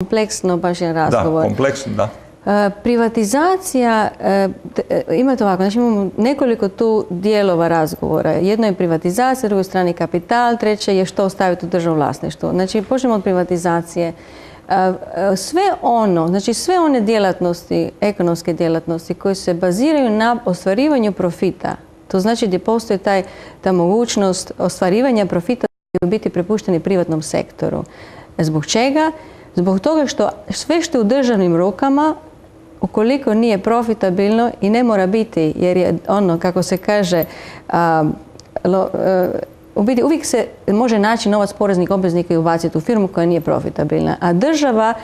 kompleksno baš je razgovor. Da, kompleksno, da. Privatizacija, imate ovako, znači imamo nekoliko tu dijelova razgovora. Jedno je privatizacija, drugo strani kapital, treće je što ostaviti u državno vlasništvo. Znači, počnemo od privatizacije. Sve one djelatnosti, ekonomske djelatnosti koje se baziraju na ostvarivanju profita, to znači gdje postoji ta mogućnost ostvarivanja profita koji biti prepušteni privatnom sektoru. Zbog čega? Zbog toga što sve što je u državnim rukama, ukoliko nije profitabilno i ne mora biti, jer je ono, kako se kaže, uvijek se može naći novac poreznih obveznika i ubaciti u firmu koja nije profitabilna. A država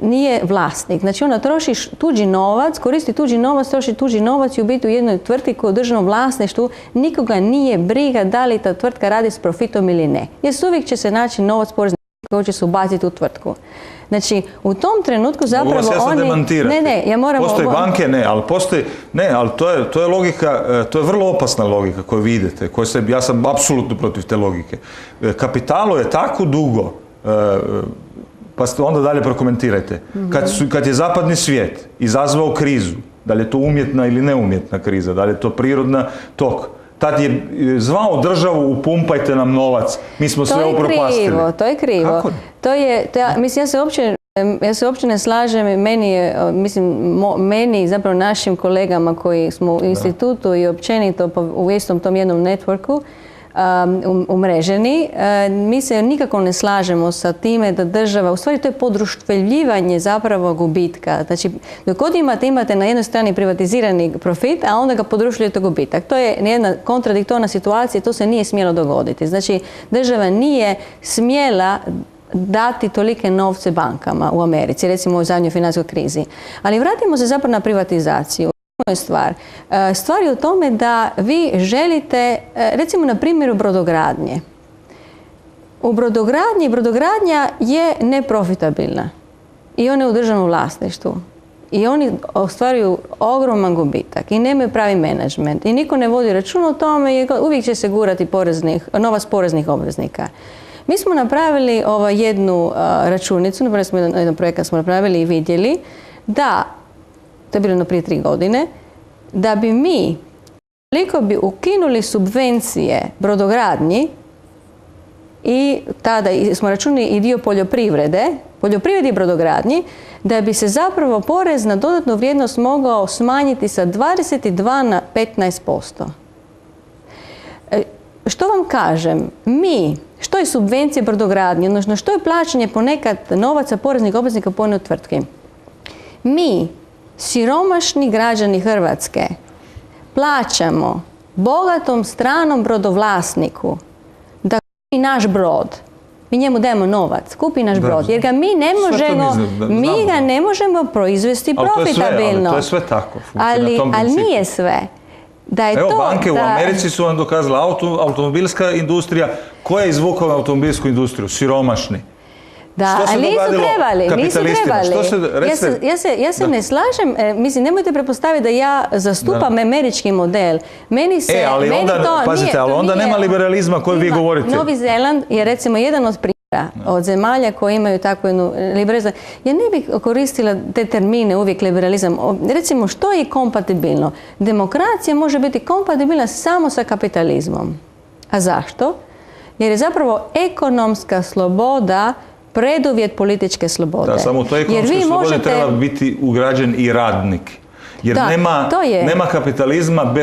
nije vlasnik. Znači ona troši tuđi novac, koristi tuđi novac, troši tuđi novac i u biti u jednoj tvrtki koja je u državnom vlasništvu nikoga nije briga da li ta tvrtka radi s profitom ili ne. Jer uvijek će se naći novac poreznih koji će se ubaciti u tvrtku. Znači, u tom trenutku zapravo oni... Ne, ja moram... Postoji banke, ali to je logika, to je vrlo opasna logika koju vidite, ja sam apsolutno protiv te logike. Kapitalo je tako dugo, pa onda dalje prokomentirajte, kad je zapadni svijet izazvao krizu, da li je to umjetna ili neumjetna kriza, da li je to prirodna tok, tad je zvao državu, upumpajte nam novac, mi smo sve upropastili. To je krivo. Kako? Mislim, ja se uopće ne slažem, meni, zapravo našim kolegama koji smo u institutu i općenito u istom tom jednom networku umreženi, mi se nikako ne slažemo sa time da država, u stvari to je podruštvljivanje zapravo gubitka. Znači, dok god imate na jednoj strani privatizirani profit, a onda ga podruštvljujete gubitak. To je jedna kontradiktorna situacija i to se nije smjelo dogoditi. Znači, država nije smjela dati tolike novce bankama u Americi, recimo u zadnjoj financijskoj krizi. Ali vratimo se zapravo na privatizaciju. Stvar je u tome da vi želite, recimo na primjeru brodogradnje. U brodogradnja je neprofitabilna i ona je u državnom vlasništvu. I oni ostvaruju ogroman gubitak i nemaju pravi menadžment. I niko ne vodi račun o tome i uvijek će se gurati novac poreznih obveznika. Mi smo napravili jednu računicu, jedan projekat smo napravili i vidjeli da, to je bilo prije 3 godine, da bi mi, koliko bi ukinuli subvencije brodogradnji i tada smo računali i dio poljoprivredi i brodogradnji, da bi se zapravo porez na dodatnu vrijednost mogao smanjiti sa 22 na 15%. Što vam kažem? Što je subvencija brodogradnje, odnosno što je plaćanje ponekad novaca poreznih obveznika po jednoj tvrtki? Mi, siromašni građani Hrvatske, plaćamo bogatom stranom brodovlasniku da kupi naš brod. Mi njemu dajemo novac, kupi naš brod, jer ga mi ga ne možemo proizvesti profitabilno. Ali to je sve tako. Ali nije sve. Evo, banke u Americi su vam dokazale, automobilska industrija, ko je izvukao automobilsku industriju? Siromašni. Da, ali nisu trebali. Ja se ne slažem, mislim, nemojte pretpostaviti da ja zastupam američki model. Ali onda nema liberalizma koji vi govorite. Novi Zeland je recimo jedan od primjera od zemalja koji imaju takvu jednu liberalizam. Ja ne bih koristila te termine uvijek liberalizam. Recimo, što je kompatibilno? Demokracija može biti kompatibilna samo sa kapitalizmom. A zašto? Jer je zapravo ekonomska sloboda preduvjet političke slobode. Da, samo u toj ekonomskoj slobodi treba biti ugrađen i radnik. Jer nema kapitalizma bez